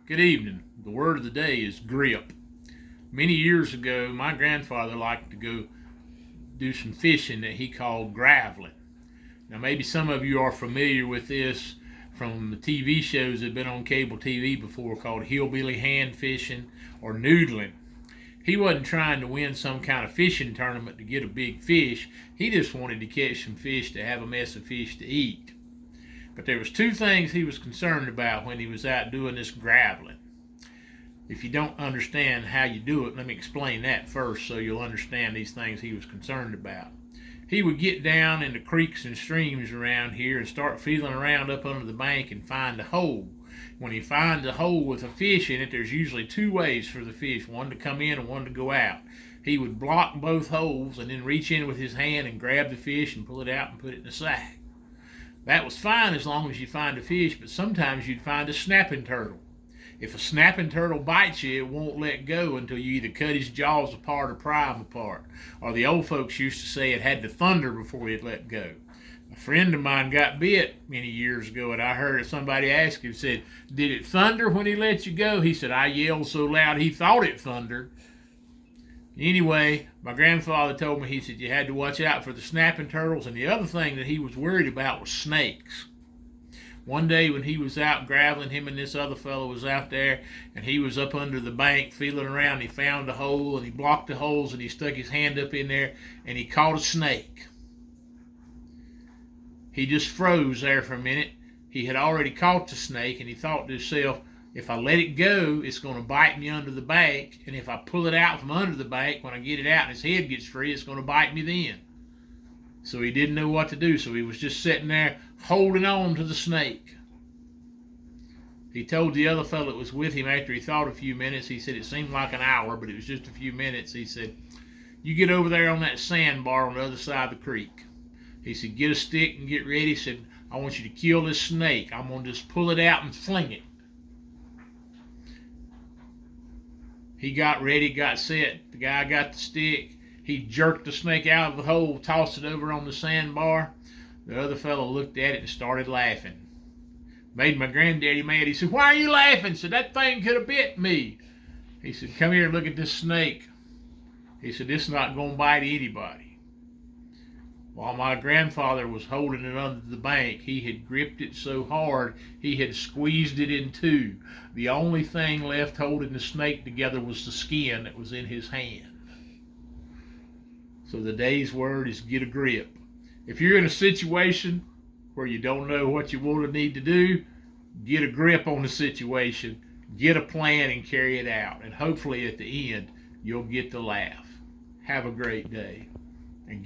Good evening. The word of the day is grip. Many years ago, my grandfather liked to go do some fishing that he called graveling. Now, maybe some of you are familiar with this from the TV shows that have been on cable TV before called hillbilly hand fishing or noodling. He wasn't trying to win some kind of fishing tournament to get a big fish. He just wanted to catch some fish to have a mess of fish to eat. But there was two things he was concerned about when he was out doing this graveling. If you don't understand how you do it, let me explain that first so you'll understand these things he was concerned about. He would get down in the creeks and streams around here and start feeling around up under the bank and find a hole. When he finds a hole with a fish in it, there's usually two ways for the fish, one to come in and one to go out. He would block both holes and then reach in with his hand and grab the fish and pull it out and put it in the sack. That was fine as long as you find a fish, but sometimes you'd find a snapping turtle. If a snapping turtle bites you, it won't let go until you either cut his jaws apart or pry him apart. Or the old folks used to say it had to thunder before it let go. A friend of mine got bit many years ago, and I heard somebody ask him, said, "Did it thunder when he let you go?" He said, "I yelled so loud he thought it thundered." Anyway, my grandfather told me, he said, you had to watch out for the snapping turtles, and the other thing that he was worried about was snakes. One day when he was out graveling, him and this other fellow was out there, and he was up under the bank feeling around. He found a hole, and he blocked the holes, and he stuck his hand up in there, and he caught a snake. He just froze there for a minute. He had already caught the snake, and he thought to himself, if I let it go, it's going to bite me under the bank, and if I pull it out from under the bank, when I get it out and his head gets free, it's going to bite me then. So he didn't know what to do, so he was just sitting there holding on to the snake. He told the other fellow that was with him after he thought a few minutes, he said it seemed like an hour, but it was just a few minutes. He said, you get over there on that sandbar on the other side of the creek. He said, get a stick and get ready. He said, I want you to kill this snake. I'm going to just pull it out and fling it. He got ready, got set. The guy got the stick. He jerked the snake out of the hole, tossed it over on the sandbar. The other fellow looked at it and started laughing. Made my granddaddy mad. He said, why are you laughing? He said, that thing could have bit me. He said, come here and look at this snake. He said, this is not going to bite anybody. While my grandfather was holding it under the bank, he had gripped it so hard he had squeezed it in two. The only thing left holding the snake together was the skin that was in his hand. So the day's word is get a grip. If you're in a situation where you don't know what you want to need to do, get a grip on the situation, get a plan and carry it out. And hopefully at the end, you'll get the laugh. Have a great day. And